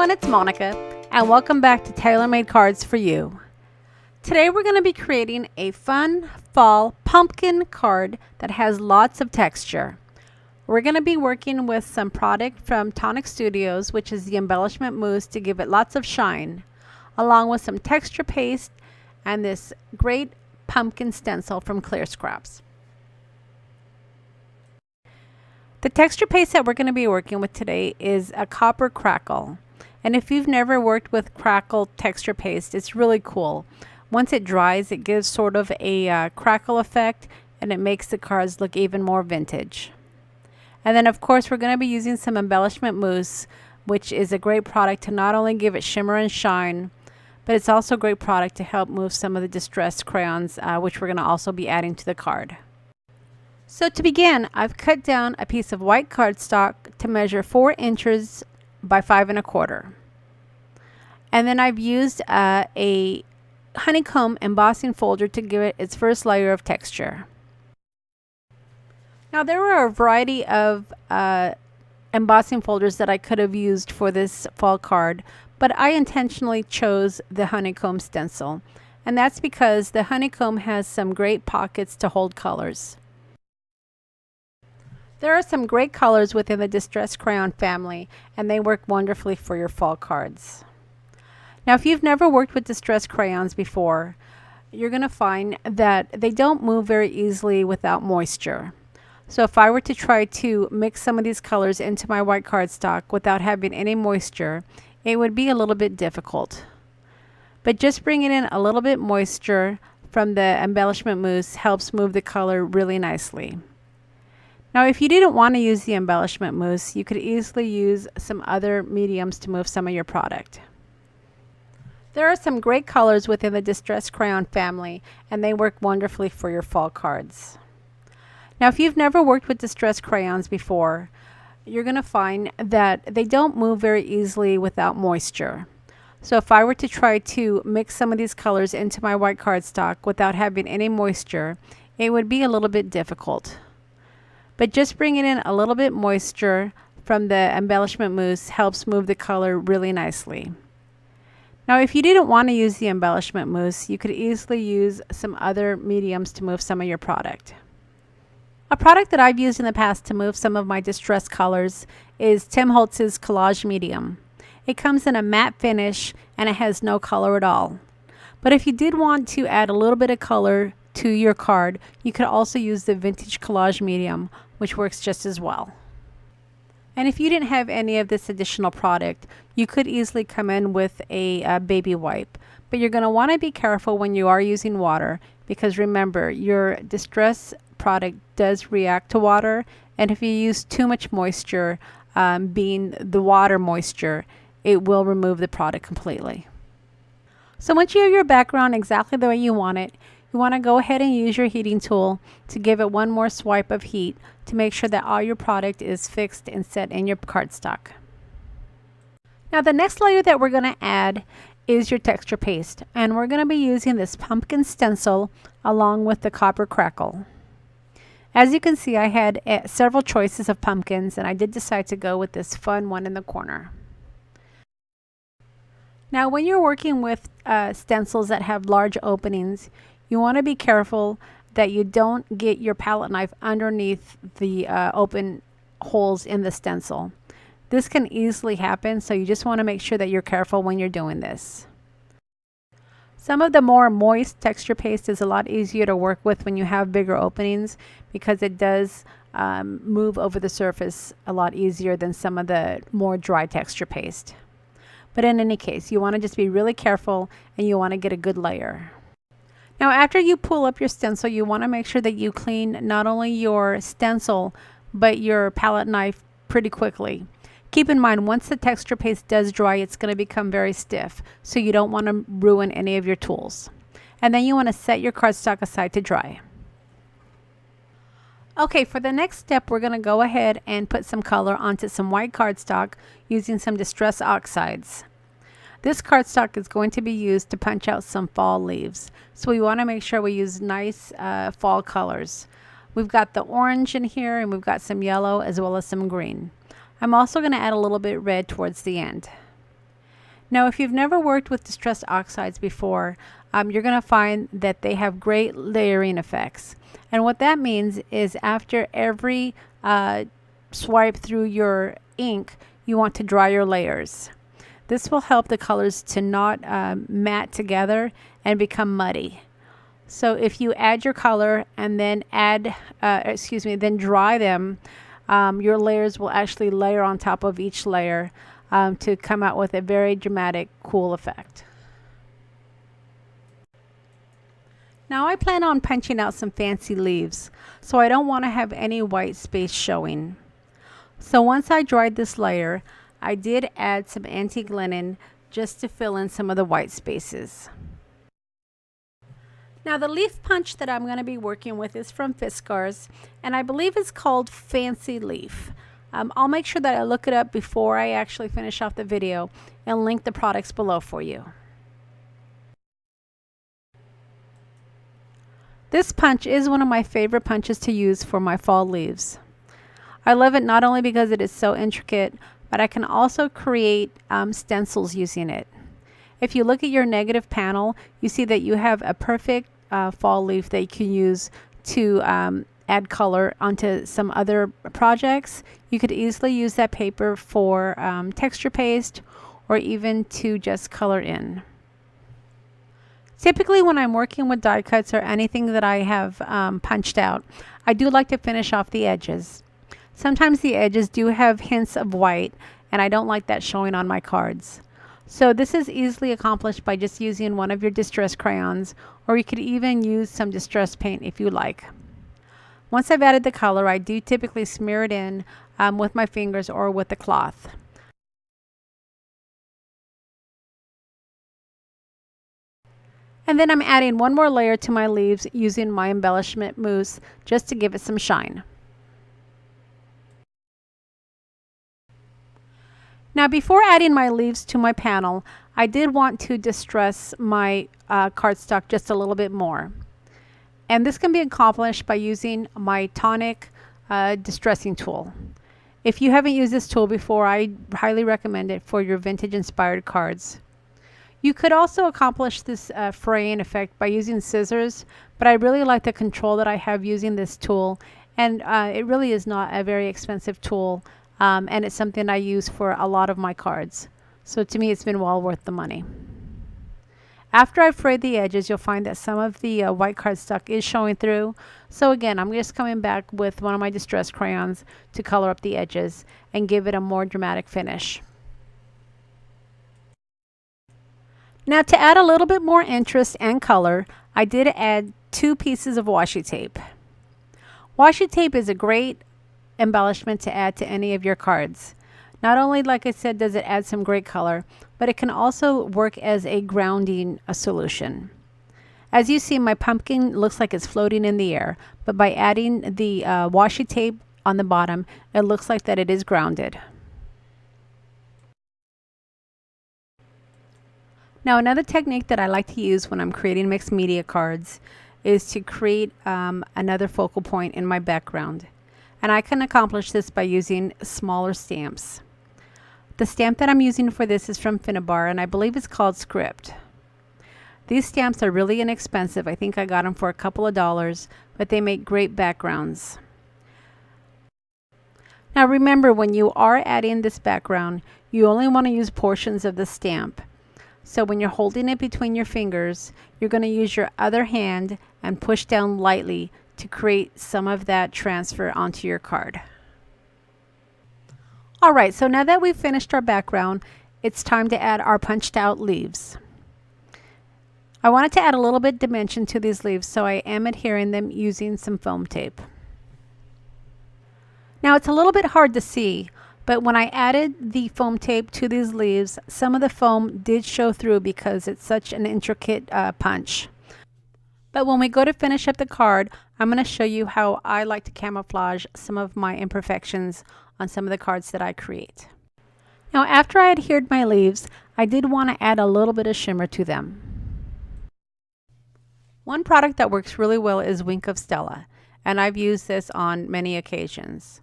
everyone, it's Monica, and welcome back to Tailor-Made Cards for You. Today we're going to be creating a fun fall pumpkin card that has lots of texture. We're going to be working with some product from Tonic Studios, which is the embellishment mousse to give it lots of shine, along with some texture paste and this great pumpkin stencil from Clear Scraps. The texture paste that we're going to be working with today is a copper crackle. And if you've never worked with crackle texture paste, it's really cool. Once it dries, it gives sort of a crackle effect, and it makes the cards look even more vintage. And then of course we're going to be using some embellishment mousse, which is a great product to not only give it shimmer and shine, but it's also a great product to help move some of the distressed crayons, which we're going to also be adding to the card. So to begin, I've cut down a piece of white cardstock to measure 4 inches by 5 1/4. And then I've used a honeycomb embossing folder to give it its first layer of texture. Now there are a variety of embossing folders that I could have used for this fall card, but I intentionally chose the honeycomb stencil. And that's because the honeycomb has some great pockets to hold colors. There are some great colors within the Distress Crayon family, and they work wonderfully for your fall cards. Now, if you've never worked with distress crayons before, you're going to find that they don't move very easily without moisture. So if I were to try to mix some of these colors into my white cardstock without having any moisture, it would be a little bit difficult. But just bringing in a little bit moisture from the embellishment mousse helps move the color really nicely. Now, if you didn't want to use the embellishment mousse, you could easily use some other mediums to move some of your product. There are some great colors within the Distress Crayon family, and they work wonderfully for your fall cards. Now, if you've never worked with distress crayons before, you're going to find that they don't move very easily without moisture. So if I were to try to mix some of these colors into my white cardstock without having any moisture, it would be a little bit difficult. But just bringing in a little bit moisture from the embellishment mousse helps move the color really nicely. Now, if you didn't want to use the embellishment mousse, you could easily use some other mediums to move some of your product. A product that I've used in the past to move some of my distress colors is Tim Holtz's Collage Medium. It comes in a matte finish and it has no color at all. But if you did want to add a little bit of color to your card, you could also use the Vintage Collage Medium, which works just as well. And if you didn't have any of this additional product, you could easily come in with a baby wipe. But you're going to want to be careful when you are using water, because remember, your distress product does react to water, and if you use too much moisture, being the water moisture, it will remove the product completely. So once you have your background exactly the way you want it, you want to go ahead and use your heating tool to give it one more swipe of heat to make sure that all your product is fixed and set in your cardstock. Now the next layer that we're going to add is your texture paste, and we're going to be using this pumpkin stencil along with the copper crackle. As you can see, I had several choices of pumpkins, and I did decide to go with this fun one in the corner. Now when you're working with stencils that have large openings, you want to be careful that you don't get your palette knife underneath the open holes in the stencil. This can easily happen, so you just want to make sure that you're careful when you're doing this. Some of the more moist texture paste is a lot easier to work with when you have bigger openings, because it does move over the surface a lot easier than some of the more dry texture paste. But in any case, you want to just be really careful, and you want to get a good layer. Now after you pull up your stencil, you want to make sure that you clean not only your stencil but your palette knife pretty quickly. Keep in mind, once the texture paste does dry, it's going to become very stiff, so you don't want to ruin any of your tools. And then you want to set your cardstock aside to dry. Okay, for the next step, we're going to go ahead and put some color onto some white cardstock using some Distress Oxides. This cardstock is going to be used to punch out some fall leaves, so we want to make sure we use nice fall colors. We've got the orange in here, and we've got some yellow as well as some green. I'm also going to add a little bit red towards the end. Now, if you've never worked with distressed oxides before, you're going to find that they have great layering effects. And what that means is after every swipe through your ink, you want to dry your layers. This will help the colors to not matte together and become muddy. So if you add your color and then then dry them, your layers will actually layer on top of each layer to come out with a very dramatic, cool effect. Now I plan on punching out some fancy leaves, so I don't want to have any white space showing. So once I dried this layer, I did add some antique linen just to fill in some of the white spaces. Now the leaf punch that I'm going to be working with is from Fiskars, and I believe it's called Fancy Leaf. I'll make sure that I look it up before I actually finish off the video and link the products below for you. This punch is one of my favorite punches to use for my fall leaves. I love it not only because it is so intricate, but I can also create stencils using it. If you look at your negative panel, you see that you have a perfect fall leaf that you can use to add color onto some other projects. You could easily use that paper for texture paste or even to just color in. Typically when I'm working with die cuts or anything that I have punched out, I do like to finish off the edges. Sometimes the edges do have hints of white, and I don't like that showing on my cards. So this is easily accomplished by just using one of your distress crayons, or you could even use some distress paint if you like. Once I've added the color, I do typically smear it in with my fingers or with the cloth. And then I'm adding one more layer to my leaves using my embellishment mousse just to give it some shine. Now before adding my leaves to my panel, I did want to distress my cardstock just a little bit more. And this can be accomplished by using my tonic distressing tool. If you haven't used this tool before, I highly recommend it for your vintage inspired cards. You could also accomplish this fraying effect by using scissors, but I really like the control that I have using this tool, and it really is not a very expensive tool. And it's something I use for a lot of my cards. So to me, it's been well worth the money. After I've frayed the edges, you'll find that some of the white cardstock is showing through. So again, I'm just coming back with one of my distress crayons to color up the edges and give it a more dramatic finish. Now to add a little bit more interest and color, I did add 2 pieces of washi tape. Washi tape is a great embellishment to add to any of your cards. Not only, like I said, does it add some great color, but it can also work as a grounding solution. As you see, my pumpkin looks like it's floating in the air, but by adding the washi tape on the bottom, it looks like that it is grounded. Now another technique that I like to use when I'm creating mixed media cards is to create another focal point in my background. And I can accomplish this by using smaller stamps. The stamp that I'm using for this is from Finnabar, and I believe it's called Script. These stamps are really inexpensive. I think I got them for a couple of dollars, but they make great backgrounds. Now remember, when you are adding this background, you only want to use portions of the stamp. So when you're holding it between your fingers, you're going to use your other hand and push down lightly to create some of that transfer onto your card. Alright, so now that we've finished our background, it's time to add our punched out leaves. I wanted to add a little bit dimension to these leaves, so I am adhering them using some foam tape. Now it's a little bit hard to see, but when I added the foam tape to these leaves, some of the foam did show through because it's such an intricate punch. But when we go to finish up the card, I'm going to show you how I like to camouflage some of my imperfections on some of the cards that I create. Now after I adhered my leaves, I did want to add a little bit of shimmer to them. One product that works really well is Wink of Stella, and I've used this on many occasions.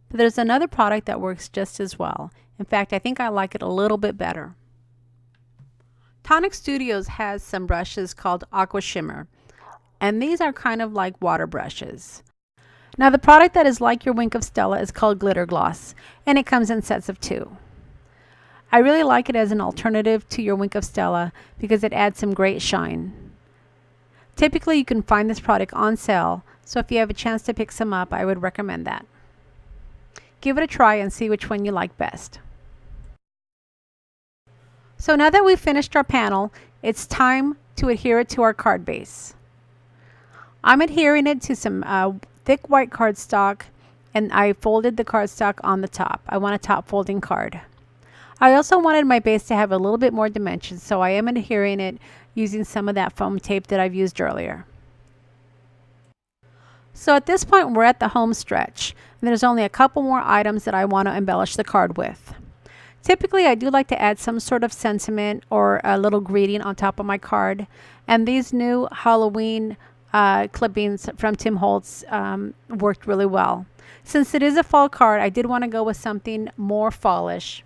But there's another product that works just as well. In fact, I think I like it a little bit better. Tonic Studios has some brushes called Aqua Shimmer, and these are kind of like water brushes. Now the product that is like your Wink of Stella is called Glitter Gloss, and it comes in sets of 2. I really like it as an alternative to your Wink of Stella because it adds some great shine. Typically you can find this product on sale, so if you have a chance to pick some up, I would recommend that. Give it a try and see which one you like best. So now that we've finished our panel, it's time to adhere it to our card base. I'm adhering it to some thick white cardstock, and I folded the cardstock on the top. I want a top folding card. I also wanted my base to have a little bit more dimension, so I am adhering it using some of that foam tape that I've used earlier. So at this point we're at the home stretch, and there's only a couple more items that I want to embellish the card with. Typically I do like to add some sort of sentiment or a little greeting on top of my card, and these new Halloween clippings from Tim Holtz worked really well. Since it is a fall card, I did want to go with something more fallish,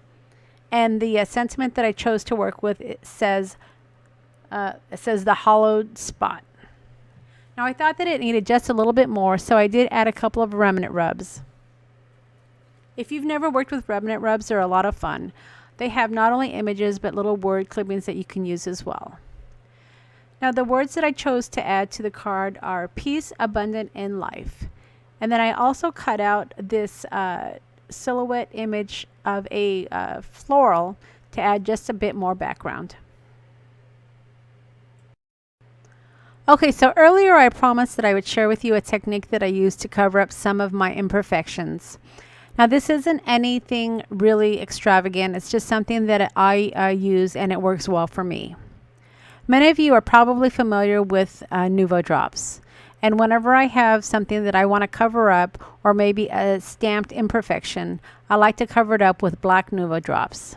and the sentiment that I chose to work with, it says the hollowed spot. Now I thought that it needed just a little bit more, so I did add a couple of remnant rubs. If you've never worked with remnant rubs, they're a lot of fun. They have not only images but little word clippings that you can use as well. Now the words that I chose to add to the card are peace, abundant, in life. And then I also cut out this silhouette image of a floral to add just a bit more background. Okay, so earlier I promised that I would share with you a technique that I use to cover up some of my imperfections. Now this isn't anything really extravagant, it's just something that I use and it works well for me. Many of you are probably familiar with Nuvo drops, and whenever I have something that I want to cover up, or maybe a stamped imperfection, I like to cover it up with black Nuvo drops.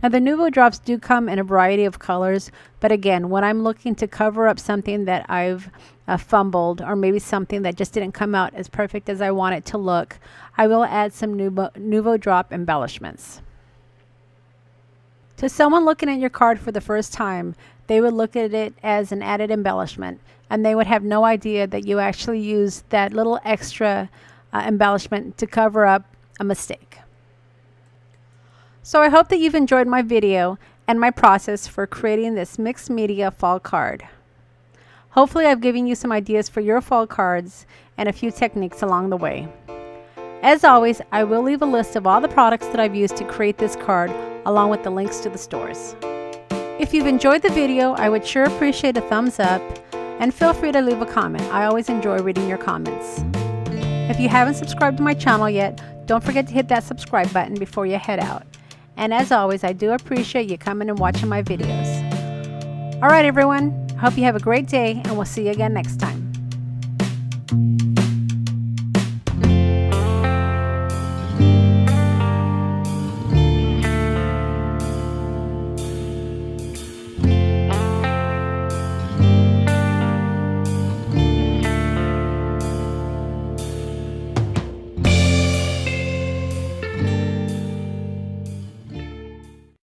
Now the Nuvo drops do come in a variety of colors, but again, when I'm looking to cover up something that I've fumbled, or maybe something that just didn't come out as perfect as I want it to look, I will add some Nuvo drop embellishments. To someone looking at your card for the first time, they would look at it as an added embellishment, and they would have no idea that you actually used that little extra embellishment to cover up a mistake. So I hope that you've enjoyed my video and my process for creating this mixed media fall card. Hopefully I've given you some ideas for your fall cards and a few techniques along the way. As always, I will leave a list of all the products that I've used to create this card, along with the links to the stores. If you've enjoyed the video, I would sure appreciate a thumbs up, and feel free to leave a comment. I always enjoy reading your comments. If you haven't subscribed to my channel yet, don't forget to hit that subscribe button before you head out. And as always, I do appreciate you coming and watching my videos. Alright everyone, I hope you have a great day, and we'll see you again next time.